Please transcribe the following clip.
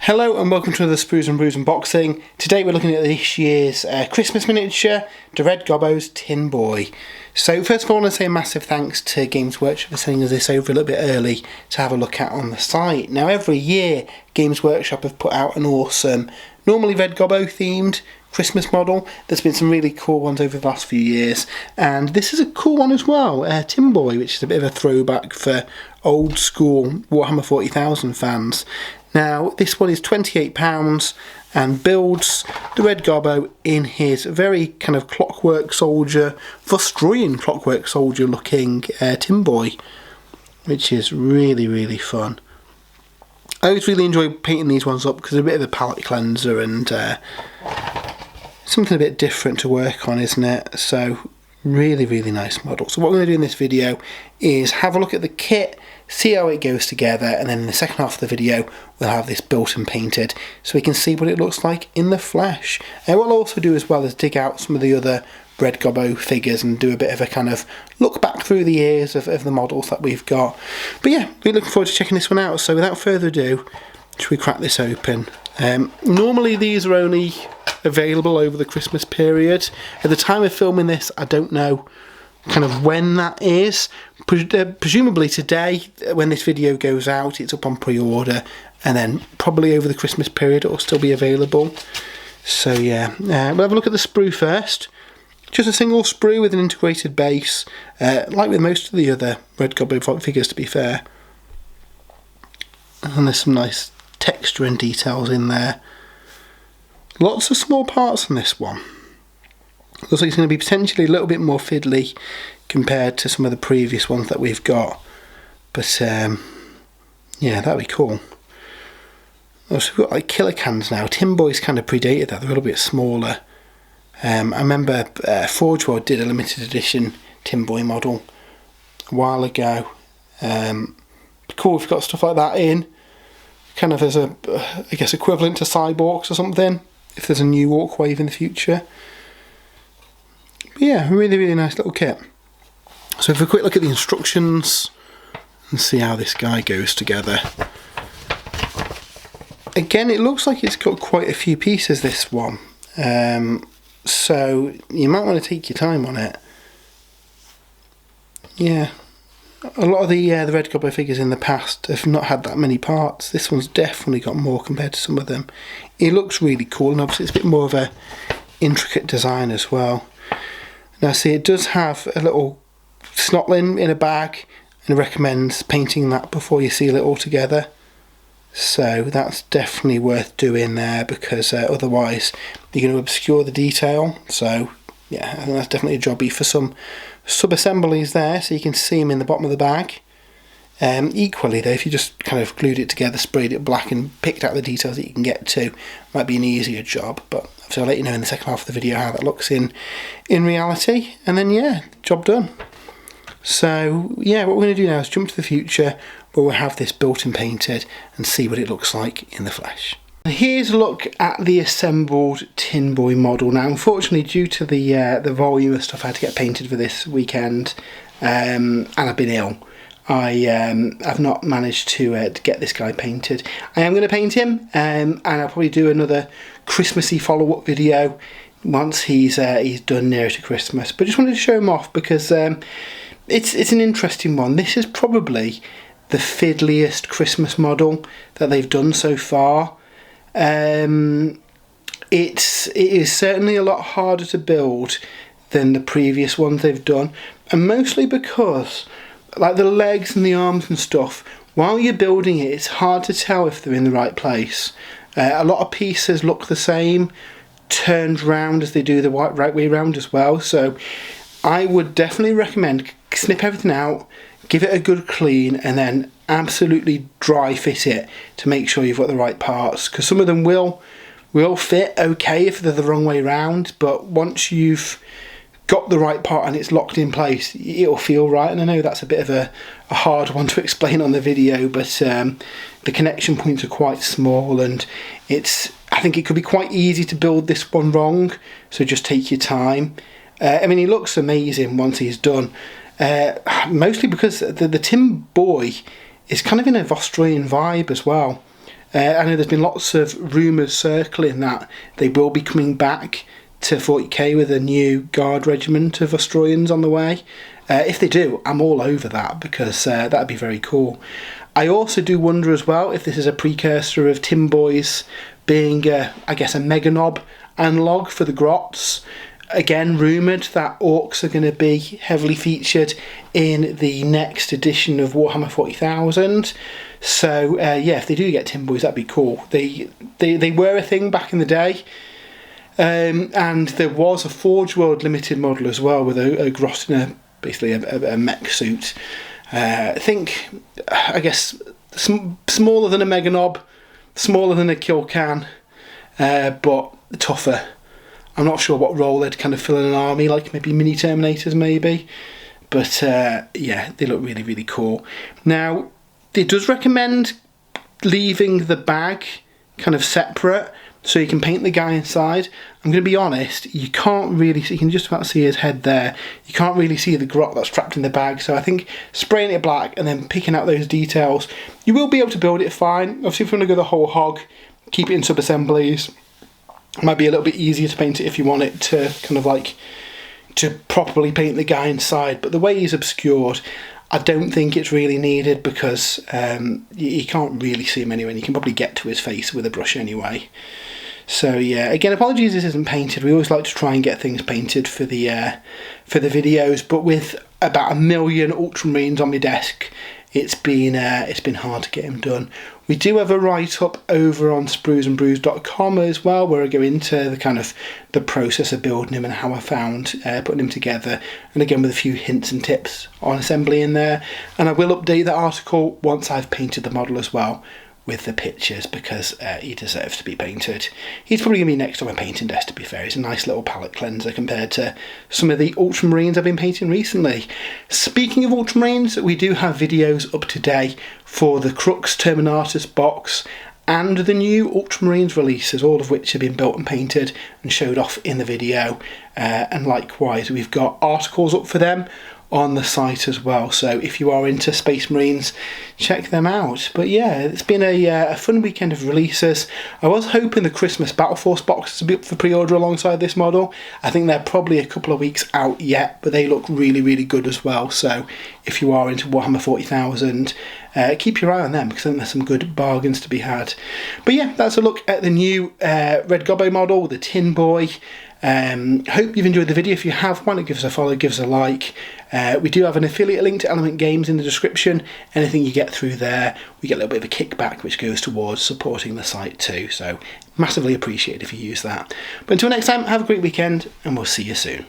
Hello and welcome to another Sprues and Brews unboxing. Today we're looking at this year's Christmas miniature, the Red Gobbo Tinboy. So first of all I want to say a massive thanks to Games Workshop for sending us this over a little bit early to have a look at on the site. Now every year Games Workshop have put out an awesome, normally Red Gobbo themed Christmas model. There's been some really cool ones over the last few years, and this is a cool one as well, Tinboy, which is a bit of a throwback for old school Warhammer 40,000 fans. Now this one is £28 and builds the Red Gobbo in his very kind of clockwork soldier, Vostroyan clockwork soldier looking Tinboy, which is really fun. I always really enjoy painting these ones up because they're a bit of a palette cleanser and something a bit different to work on, isn't it? So really nice model. So what we're going to do in this video is have a look at the kit, see how it goes together, and then in the second half of the video we'll have this built and painted so we can see what it looks like in the flesh. And what I'll also do as well is dig out some of the other Red Gobbo figures and do a bit of a kind of look back through the years of the models that we've got. But yeah, really looking forward to checking this one out. So without further ado, should we crack this open? Normally these are only available over the Christmas period. At the time of filming this, I don't know kind of when that is. Presumably today, when this video goes out, it's up on pre-order, and then probably over the Christmas period it will still be available. So yeah, we'll have a look at the sprue first. Just a single sprue with an integrated base, like with most of the other Red Gobbo figures, to be fair. And there's some nice texture and details in there. Lots of small parts on this one. Looks like it's going to be potentially a little bit more fiddly compared to some of the previous ones that we've got. But yeah, that'd be cool. Also, we've got like killer cans now. Tinboy's kind of predated that, they're a little bit smaller. I remember Forge World did a limited edition Tinboy model a while ago. Cool if you've got stuff like that in, kind of as a, I guess, equivalent to Cyborgs or something, if there's a new Orc wave in the future. But yeah, really nice little kit. So if we quick look at the instructions and see how this guy goes together. Again, it looks like it's got quite a few pieces, this one. So you might want to take your time on it. Yeah, a lot of the Red Gobbo figures in the past have not had that many parts. This one's definitely got more compared to some of them. It looks really cool, and obviously it's a bit more of a intricate design as well. Now see, it does have a little snotling in a bag, and it recommends painting that before you seal it all together. So that's definitely worth doing there, because otherwise you're going to obscure the detail. So yeah, I think that's definitely a jobby for some sub-assemblies there, so you can see them in the bottom of the bag. Equally though, if you just kind of glued it together, sprayed it black and picked out the details that you can get to, might be an easier job. But so I'll let you know in the second half of the video how that looks in reality, and then yeah, job done. So yeah, what we're going to do now is jump to the future where we'll have this built and painted and see what it looks like in the flesh. Here's a look at the assembled Tinboy model. Now unfortunately, due to the volume of stuff I had to get painted for this weekend, and I've been ill, I've not managed to get this guy painted. I am going to paint him, and I'll probably do another Christmassy follow-up video once he's done nearer to Christmas. But just wanted to show him off because it's an interesting one. This is probably the fiddliest Christmas model that they've done so far. It is certainly a lot harder to build than the previous ones they've done, and mostly because like the legs and the arms and stuff, while you're building it, it's hard to tell if they're in the right place. A lot of pieces look the same, turned round as they do the right way round as well. So I would definitely recommend snip everything out, give it a good clean, and then absolutely dry fit it to make sure you've got the right parts, because some of them will fit okay if they're the wrong way round, but once you've got the right part and it's locked in place, it'll feel right. And I know that's a bit of a hard one to explain on the video, but the connection points are quite small, and I think it could be quite easy to build this one wrong, so just take your time. I mean, he looks amazing once he's done, mostly because the Tinboy is kind of in a Vostroyan vibe as well. I know there's been lots of rumours circling that they will be coming back to 40k with a new guard regiment of Australians on the way. If they do, I'm all over that, because that'd be very cool. I also do wonder as well if this is a precursor of Tinboys being, I guess, a Mega Knob analogue for the Grots. Again, rumoured that orcs are going to be heavily featured in the next edition of Warhammer 40,000. So yeah, if they do get Tinboys, that'd be cool. They were a thing back in the day. And there was a Forge World limited model as well with a Grot in basically a mech suit. I guess smaller than a Mega Knob, smaller than a Kill Can, but tougher. I'm not sure what role they'd kind of fill in an army, like maybe mini Terminators maybe. But yeah, they look really, really cool. Now, it does recommend leaving the bag kind of separate so you can paint the guy inside. I'm going to be honest, you can't really see, you can just about see his head there. You can't really see the grot that's trapped in the bag. So I think spraying it black and then picking out those details, you will be able to build it fine. Obviously, if you want to go the whole hog, keep it in sub-assemblies. It might be a little bit easier to paint it if you want it to kind of like to properly paint the guy inside. But the way he's obscured, I don't think it's really needed, because you can't really see him anyway. And you can probably get to his face with a brush anyway. So yeah, again, apologies this isn't painted. We always like to try and get things painted for the videos, but with about 1 million Ultramarines on my desk, it's been hard to get them done. We do have a write-up over on spruesandbrews.com as well, where I go into the kind of the process of building him and how I found putting him together, and again with a few hints and tips on assembly in there. And I will update that article once I've painted the model as well, with the pictures, because he deserves to be painted. He's probably going to be next on my painting desk, to be fair. He's a nice little palette cleanser compared to some of the Ultramarines I've been painting recently. Speaking of Ultramarines, we do have videos up today for the Crux Terminatus box and the new Ultramarines releases, all of which have been built and painted and showed off in the video. And likewise, we've got articles up for them on the site as well, so if you are into Space Marines, check them out. But yeah, it's been a fun weekend of releases. I was hoping the Christmas Battle Force boxes would be up for pre-order alongside this model. I think they're probably a couple of weeks out yet, but they look really, really good as well. So if you are into Warhammer 40,000, keep your eye on them, because I think there's some good bargains to be had. But yeah, that's a look at the new Red Gobbo model, the Tinboy. Hope you've enjoyed the video. If you have, why not give us a follow, give us a like. We do have an affiliate link to Element Games in the description. Anything you get through there, we get a little bit of a kickback, which goes towards supporting the site too. So massively appreciated if you use that. But until next time, have a great weekend, and we'll see you soon.